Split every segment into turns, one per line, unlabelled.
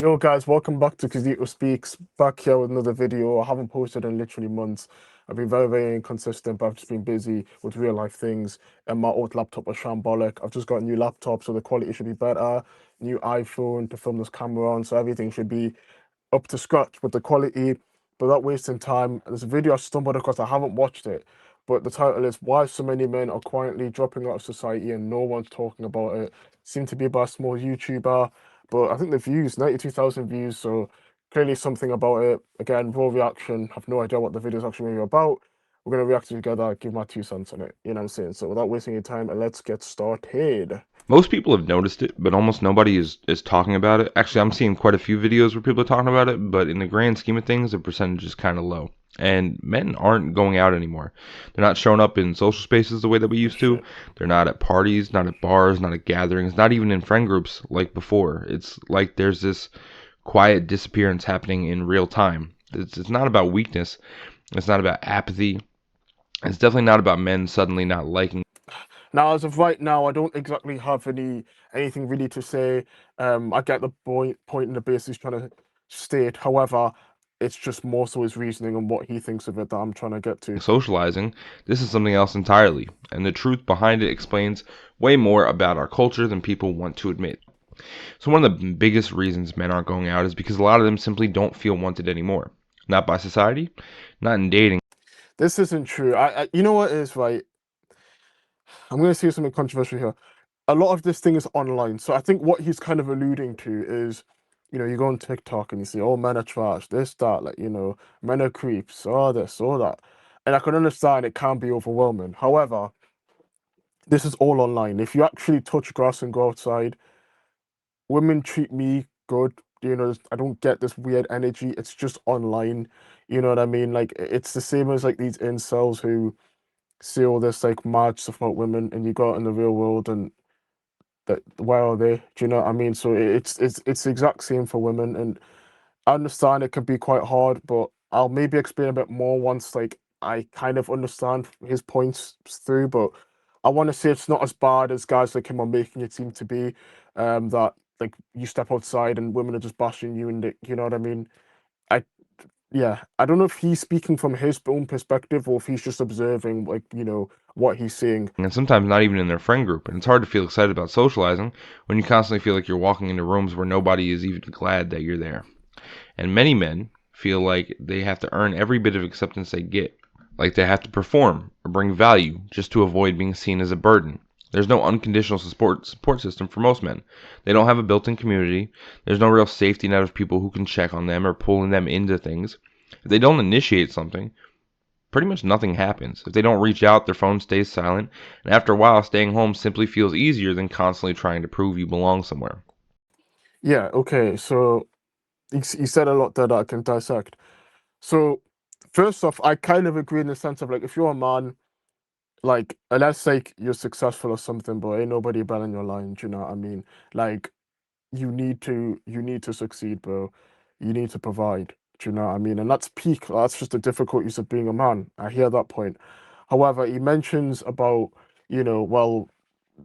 Yo guys, welcome back to Kizito Speaks. Back here with another video. I haven't posted in literally months. I've been very inconsistent, but I've just been busy with real life things. And my old laptop was shambolic. I've just got a new laptop, so the quality should be better. New iPhone to film this camera on, so everything should be up to scratch with the quality, but not wasting time. There's a video I stumbled across. I haven't watched it, but the title is "Why So Many Men Are Quietly Dropping Out of Society and No One's Talking About It." Seemed to be by a small YouTuber, but I think the views, 92,000 views, so clearly something about it. Again, raw reaction. Have no idea what the video is actually really about. We're gonna react together, give my 2 cents on it. You know what I'm saying? So without wasting your time, let's get started.
Most people have noticed it, but almost nobody is talking about it. Actually, I'm seeing quite a few videos where people are talking about it, but in the grand scheme of things, the percentage is kind of low. And men aren't going out anymore. They're not showing up in social spaces the way that we
Oh
used to.
shit.
They're not at parties, not at bars, not at gatherings, not even in friend groups like before. It's like there's this quiet disappearance happening in real time. It's not about weakness. It's not about apathy. It's definitely not about men suddenly not liking.
Now, as of right now, I don't exactly have anything really to say. I get the point and the base he's trying to state. However, it's just more so his reasoning and what he thinks of it that I'm trying to get to.
Socializing, this is something else entirely, and the truth behind it explains way more about our culture than people want to admit. So, one of the biggest reasons men aren't going out is because a lot of them simply don't feel wanted anymore. Not by society, not in dating.
This isn't true. You know what it is, right? I'm going to say something controversial here. A lot of this thing is online. So I think what he's kind of alluding to is, you go on TikTok and you see, oh, men are trash, this, that, like, men are creeps, all this, all that. And I can understand it can be overwhelming. However, this is all online. If you actually touch grass and go outside, women treat me good. I don't get this weird energy. It's just online. You know what I mean? Like it's the same as like these incels who say all this like mad stuff about women, and you go out in the real world and that where are they? Do you know what I mean? So it's the exact same for women, and I understand it can be quite hard, but I'll maybe explain a bit more once like I kind of understand his points through. But I want to say it's not as bad as guys like him are making it seem to be. That like you step outside and women are just bashing you, and you know what I mean. I Yeah, I don't know if he's speaking from his own perspective or if he's just observing like what he's seeing.
And sometimes not even in their friend group. And it's hard to feel excited about socializing when you constantly feel like you're walking into rooms where nobody is even glad that you're there. And many men feel like they have to earn every bit of acceptance they get, like they have to perform or bring value just to avoid being seen as a burden. There's no unconditional support system for most men. They don't have a built-in community. There's no real safety net of people who can check on them or pulling them into things. If they don't initiate something, pretty much nothing happens. If they don't reach out, their phone stays silent, and after a while, staying home simply feels easier than constantly trying to prove you belong somewhere.
Yeah, okay, so he said a lot there that I can dissect. So, first off, I kind of agree in the sense of like if you're a man, like let's say you're successful or something, but ain't nobody belling your line, do you know what I mean? Like you need to succeed, bro. You need to provide. Do you know what I mean? And that's peak. That's just the difficulties of being a man. I hear that point. However, he mentions about, well,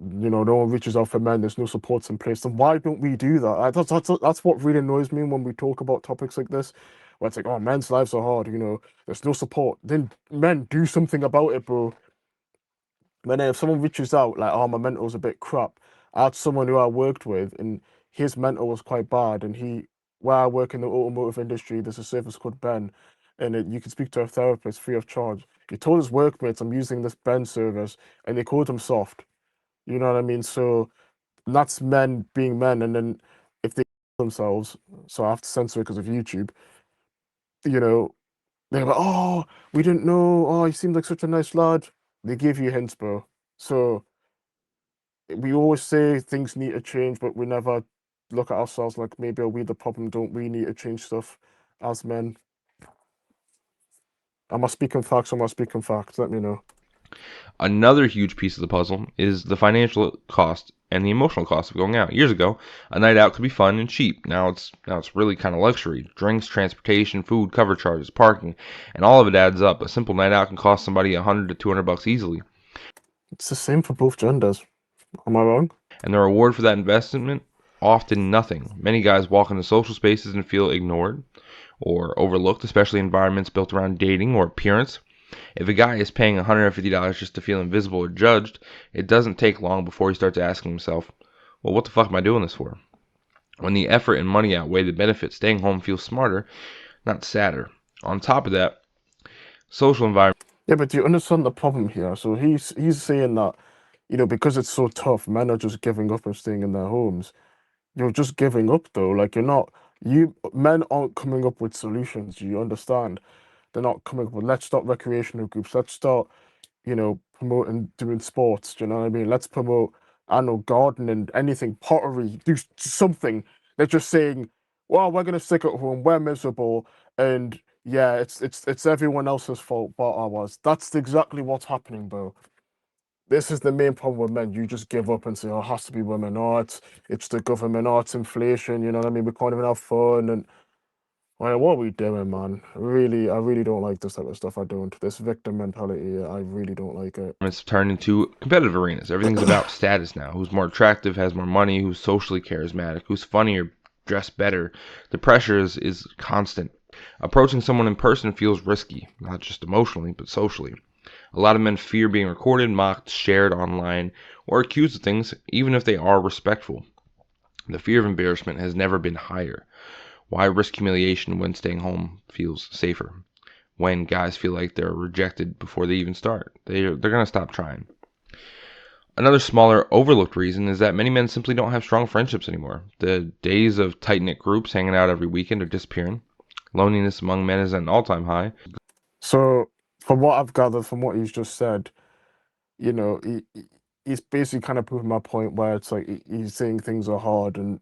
no one reaches out for men. There's no supports in place. Then why don't we do that? That's what really annoys me when we talk about topics like this, where it's like, oh, men's lives are hard. There's no support. Then men do something about it, bro. But then if someone reaches out, like, oh, my mental's a bit crap, I had someone who I worked with, and his mental was quite bad. And where I work in the automotive industry, there's a service called Ben, and you can speak to a therapist free of charge. He told his workmates, I'm using this Ben service, and they called him soft. You know what I mean? So that's men being men. And then if they themselves, so I have to censor it because of YouTube, you know, they're like, oh, we didn't know. Oh, he seemed like such a nice lad. They give you hints, bro. So we always say things need to change, but we never look at ourselves like maybe are we the problem? Don't we need to change stuff as men? Am I speaking facts? Am I speaking facts? Let me know.
Another huge piece of the puzzle is the financial cost and the emotional cost of going out. Years ago, a night out could be fun and cheap. Now it's really kind of luxury. Drinks, transportation, food, cover charges, parking, and all of it adds up. A simple night out can cost somebody 100 to 200 bucks easily.
It's the same for both genders. Am I wrong?
And the reward for that investment? often nothing. Many guys walk into social spaces and feel ignored or overlooked, especially environments built around dating or appearance. If a guy is paying $150 just to feel invisible or judged, it doesn't take long before he starts asking himself, well, what the fuck am I doing this for? When the effort and money outweigh the benefit, staying home feels smarter, not sadder. On top of that, social environment.
Yeah, but do you understand the problem here? So he's saying that, because it's so tough, men are just giving up and staying in their homes. You're just giving up though. Like you're not you men aren't coming up with solutions. Do you understand? They're not coming up with let's start recreational groups, let's start, promoting doing sports. Do you know what I mean? Let's promote, I don't know, gardening, anything, pottery, do something. They're just saying, well, we're gonna stick at home, we're miserable, and yeah, it's everyone else's fault but ours. That's exactly what's happening, bro. This is the main problem with men. You just give up and say, "Oh, it has to be women. Oh, it's the government. Oh, it's inflation." You know what I mean? We can't even have fun. And well, what are we doing, man? Really, I really don't like this type of stuff. I don't. This victim mentality, I really don't like it.
It's turned into competitive arenas. Everything's about status now. Who's more attractive, has more money, who's socially charismatic, who's funnier, dressed better. The pressure is constant. Approaching someone in person feels risky, not just emotionally, but socially. A lot of men fear being recorded, mocked, shared online, or accused of things, even if they are respectful. The fear of embarrassment has never been higher. Why risk humiliation when staying home feels safer? When guys feel like they're rejected before they even start, they're going to stop trying. Another smaller overlooked reason is that many men simply don't have strong friendships anymore. The days of tight knit groups hanging out every weekend are disappearing. Loneliness among men is at an all time high.
So, from what I've gathered from what he's just said, he's basically kind of proving my point where it's like he's saying things are hard and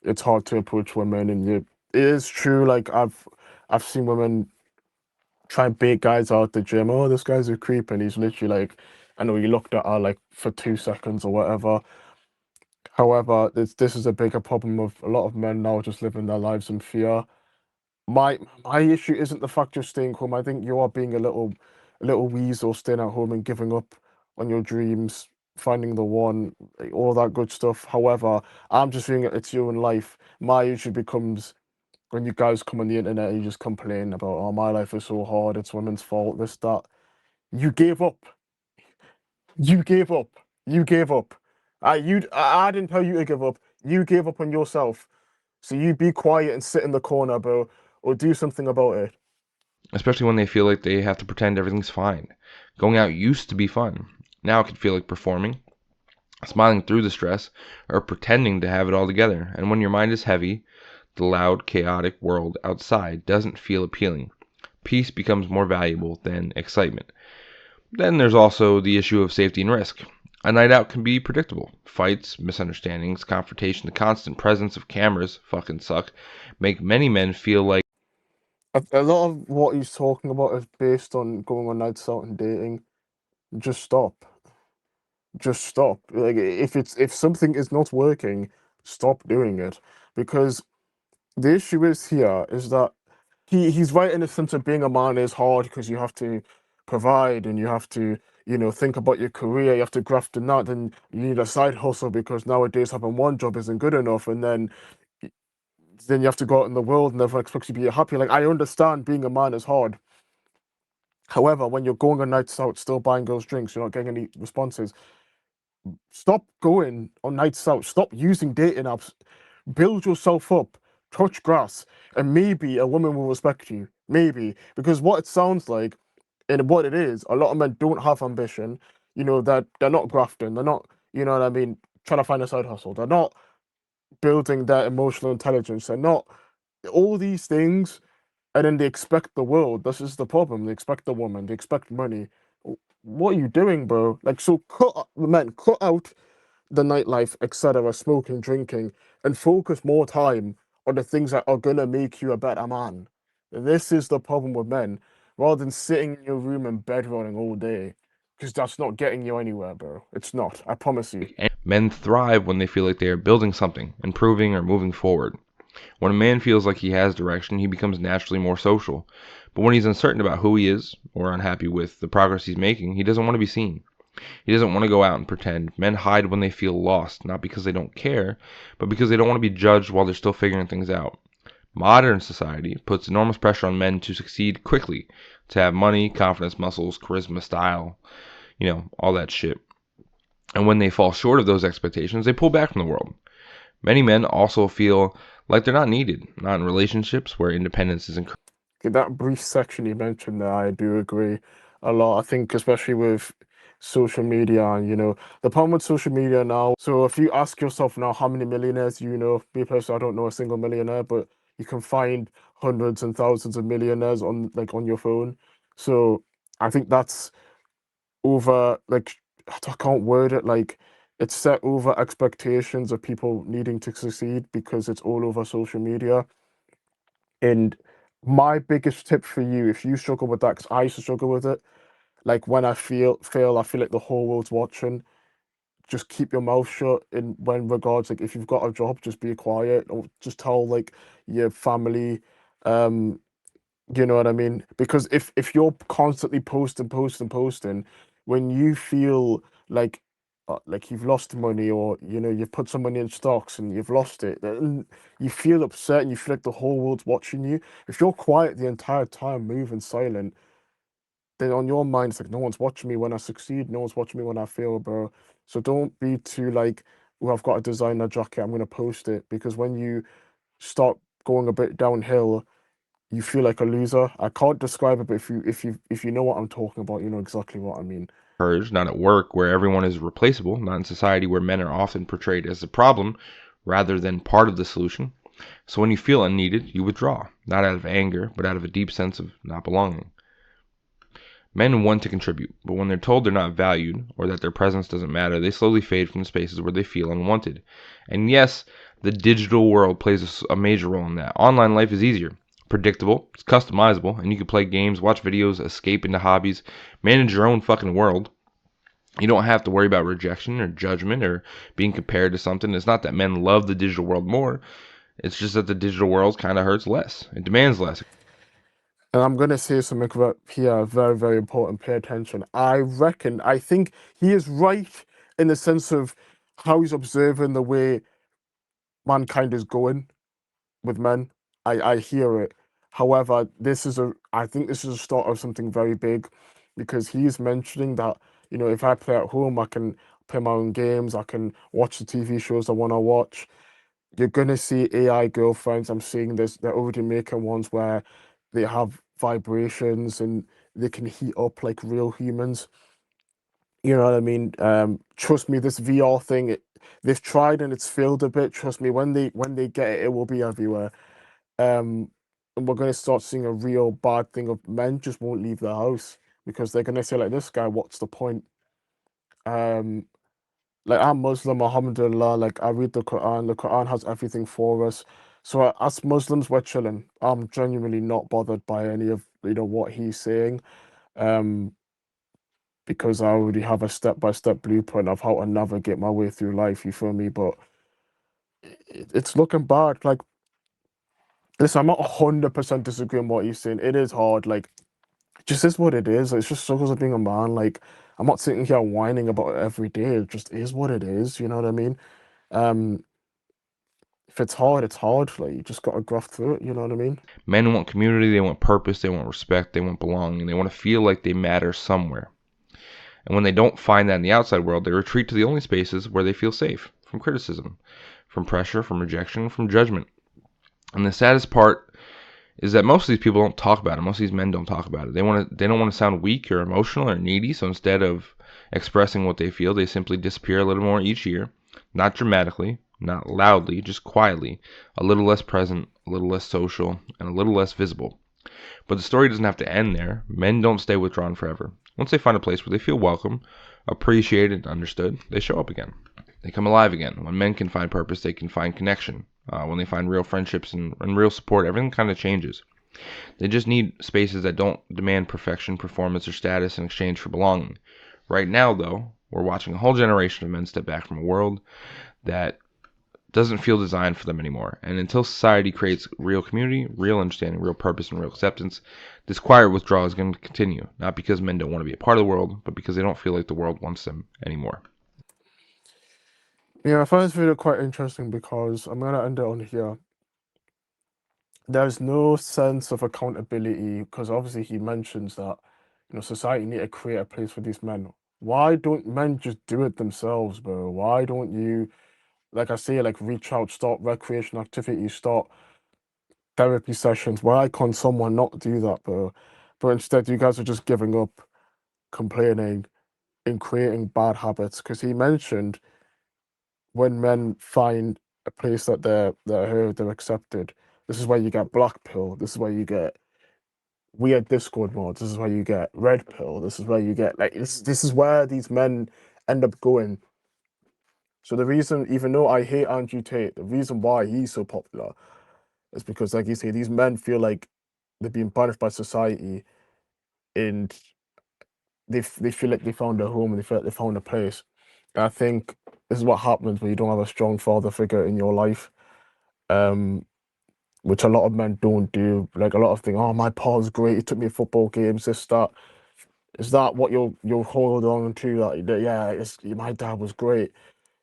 it's hard to approach women, and it is true. Like I've seen women try and bait guys out the gym. Oh, this guy's a creep, and he's literally like, I know he looked at her like for 2 seconds or whatever. However, this is a bigger problem of a lot of men now just living their lives in fear. My issue isn't the fact you're staying home. I think you are being a little weasel staying at home and giving up on your dreams, finding the one, like, all that good stuff. However, I'm just saying it's your own life. My issue becomes when you guys come on the internet and you just complain about, oh, my life is so hard, it's women's fault, this, that. You gave up. You gave up. You gave up. I didn't tell you to give up. You gave up on yourself. So you be quiet and sit in the corner, bro, or do something about it.
Especially when they feel like they have to pretend everything's fine. Going out used to be fun. Now it can feel like performing, smiling through the stress, or pretending to have it all together. And when your mind is heavy, the loud, chaotic world outside doesn't feel appealing. Peace becomes more valuable than excitement. Then there's also the issue of safety and risk. A night out can be predictable. Fights, misunderstandings, confrontation, the constant presence of cameras, fucking suck, make many men feel like.
A lot of what he's talking about is based on going on nights out and dating. Just stop. Just stop. Like if something is not working, stop doing it. Because the issue is here is that he's right in the sense of being a man is hard because you have to provide and you have to, think about your career, you have to graft and that, and you need a side hustle because nowadays having one job isn't good enough, and then you have to go out in the world and everyone expects you to be happy. Like I understand being a man is hard. However, when you're going on nights out, still buying girls drinks, you're not getting any responses. Stop going on nights out. Stop using dating apps. Build yourself up. Touch grass, and maybe a woman will respect you. Maybe because what it sounds like, and what it is, a lot of men don't have ambition. That they're not grafting. They're not. You know what I mean? Trying to find a side hustle. They're not building their emotional intelligence. They're not all these things, and then they expect the world. This is the problem. They expect the woman. They expect money. What are you doing, bro? Like, so cut out the nightlife, etc., smoking, drinking, and focus more time on the things that are gonna make you a better man. This is the problem with men, rather than sitting in your room and bedrolling all day, because that's not getting you anywhere, bro. It's not. I promise you.
Men thrive when they feel like they are building something, improving, or moving forward. When a man feels like he has direction, he becomes naturally more social. But when he's uncertain about who he is, or unhappy with the progress he's making, he doesn't want to be seen. He doesn't want to go out and pretend. Men hide when they feel lost, not because they don't care, but because they don't want to be judged while they're still figuring things out. Modern society puts enormous pressure on men to succeed quickly, to have money, confidence, muscles, charisma, style, all that shit. And when they fall short of those expectations, they pull back from the world. Many men also feel like they're not needed, not in relationships where independence is encouraged.
Okay, that brief section you mentioned there, I do agree a lot. I think especially with social media and the problem with social media now. So if you ask yourself now how many millionaires you know, me personally, I don't know a single millionaire, but you can find hundreds and thousands of millionaires on your phone. So I think that's over like I can't word it like it's set over expectations of people needing to succeed because it's all over social media. And my biggest tip for you, if you struggle with that, because I used to struggle with it, like when I I feel like the whole world's watching. Just keep your mouth shut. In when regards, like if you've got a job, just be quiet, or just tell like your family, um, you know what I mean? Because if you're constantly posting, when you feel like you've lost money or you've put some money in stocks and you've lost it, then you feel upset and you feel like the whole world's watching you. If you're quiet the entire time, moving silent, then on your mind it's like no one's watching me when I succeed, no one's watching me when I fail, bro. So don't be too like, oh, I've got a designer jacket, I'm gonna post it because when you start going a bit downhill you feel like a loser. I can't describe it, but if you know what I'm talking about, you know exactly what I mean.
Not at work where everyone is replaceable, not in society where men are often portrayed as the problem rather than part of the solution. So when you feel unneeded, you withdraw, not out of anger, but out of a deep sense of not belonging. Men want to contribute, but when they're told they're not valued or that their presence doesn't matter, they slowly fade from the spaces where they feel unwanted. And yes, the digital world plays a major role in that. Online life is easier, predictable, it's customizable, and you can play games, watch videos, escape into hobbies, manage your own fucking world. You don't have to worry about rejection or judgment or being compared to something. It's not that men love the digital world more. It's just that the digital world kind of hurts less. It demands less.
And I'm gonna say something about here, very, very important. Pay attention. I think he is right in the sense of how he's observing the way mankind is going with men. I hear it. However, I think this is a start of something very big because he's mentioning that, if I play at home, I can play my own games, I can watch the TV shows I want to watch. You're gonna see AI girlfriends. I'm seeing this, they're already making ones where they have vibrations and they can heat up like real humans. You know what I mean? Trust me, this VR thing, they've tried and it's failed a bit. Trust me, when they get it, it will be everywhere. Um, and we're gonna start seeing a real bad thing of men just won't leave the house because they're gonna say like this guy, what's the point? Um, like I'm Muslim, Alhamdulillah, like I read the Quran has everything for us. So as Muslims, we're chilling. I'm genuinely not bothered by any of what he's saying. Um, because I already have a step-by-step blueprint of how to navigate my way through life, you feel me? But it's looking bad. Like, listen, I'm not 100% disagreeing with what he's saying. It is hard. Like, it just is what it is. It's just struggles of being a man. Like, I'm not sitting here whining about it every day. It just is what it is. You know what I mean? Um, if it's hard, it's hard. Like, you just gotta graft through it. You know what I mean?
Men want community, they want purpose, they want respect, they want belonging, they want to feel like they matter somewhere. And when they don't find that in the outside world, they retreat to the only spaces where they feel safe from criticism, from pressure, from rejection, from judgment. And the saddest part is that most of these people don't talk about it. Most of these men don't talk about it. They don't want to sound weak or emotional or needy, so instead of expressing what they feel, they simply disappear a little more each year, not dramatically, not loudly, just quietly, a little less present, a little less social, and a little less visible. But the story doesn't have to end there. Men don't stay withdrawn forever. Once they find a place where they feel welcome, appreciated, and understood, they show up again. They come alive again. When men can find purpose, they can find connection. When they find real friendships and real support, everything kind of changes. They just need spaces that don't demand perfection, performance, or status in exchange for belonging. Right now, though, we're watching a whole generation of men step back from a world that doesn't feel designed for them anymore. And until society creates real community, real understanding, real purpose, and real acceptance, this quiet withdrawal is going to continue. Not because men don't want to be a part of the world, but because they don't feel like the world wants them anymore.
Yeah, I find this video quite interesting because I'm gonna end it on here. There's no sense of accountability because obviously he mentions that society need to create a place for these men. Why don't men just do it themselves, bro? Why don't you, like I say, like reach out, start recreation activities, start therapy sessions? Why can't someone not do that, bro? But instead, you guys are just giving up, complaining, and creating bad habits. Because he mentioned when men find a place that they're heard, they're accepted. This is where you get black pill. This is where you get weird Discord mods. This is where you get red pill. This is where you get like this is where these men end up going. So the reason, even though I hate Andrew Tate, the reason why he's so popular is because, like you say, these men feel like they're being punished by society, and they feel like they found a home and they feel like they found a place. And I think this is what happens when you don't have a strong father figure in your life. Um, which a lot of men don't do. Like a lot of think, oh, my pa's great. He took me to football games. This, that. Is that what you'll hold on to? That yeah, my dad was great.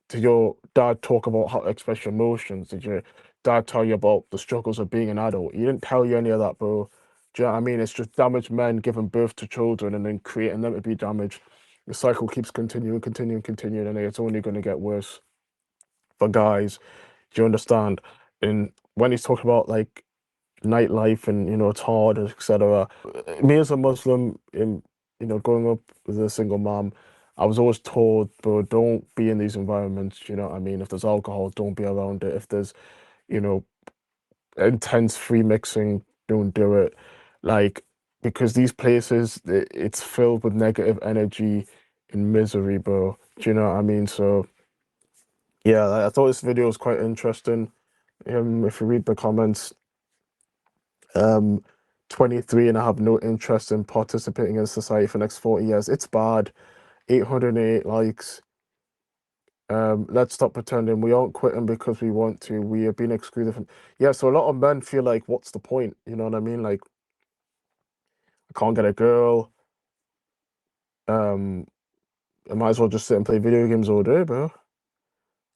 Did your dad talk about how to express your emotions? Did your dad tell you about the struggles of being an adult? He didn't tell you any of that, bro. Do you know what I mean? It's just damaged men giving birth to children and then creating them to be damaged. The cycle keeps continuing, continuing, continuing, and it's only going to get worse for guys. Do you understand? And when he's talking about like nightlife and it's hard, etc. Me as a Muslim, in growing up with a single mom, I was always told, bro, don't be in these environments. You know what I mean? If there's alcohol, don't be around it. If there's you know intense free mixing, don't do it. Like because these places, it's filled with negative energy and misery, bro. Do you know what I mean? So yeah, I thought this video was quite interesting. If you read the comments, um 23 and I have no interest in participating in society for the next 40 years. It's bad. 808 likes. Let's stop pretending we aren't quitting because we want to. We are being excluded from. Yeah, so a lot of men feel like, what's the point? You know what I mean? Like, I can't get a girl. Um, I might as well just sit and play video games all day, bro.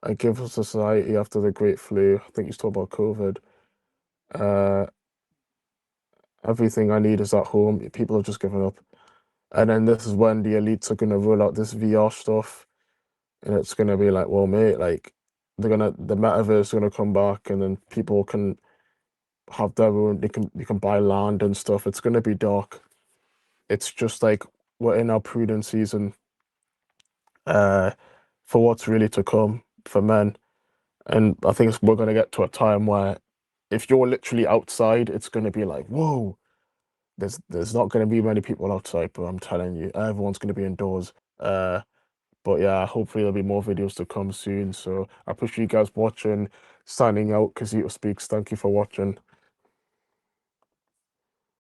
I give society after the Great Flu. I think he's talking about COVID. Uh, everything I need is at home. People have just given up. And then this is when the elites are gonna roll out this VR stuff, and it's gonna be like, well, mate, like the metaverse is gonna come back, and then people can have their own. They can buy land and stuff. It's gonna be dark. It's just like we're in our prudent season, uh, for what's really to come for men. And I think we're gonna get to a time where if you're literally outside, it's gonna be like, whoa. There's not gonna be many people outside, but I'm telling you, everyone's gonna be indoors. But yeah, hopefully there'll be more videos to come soon. So I appreciate you guys watching, signing out, Casito Speaks. Thank you for watching.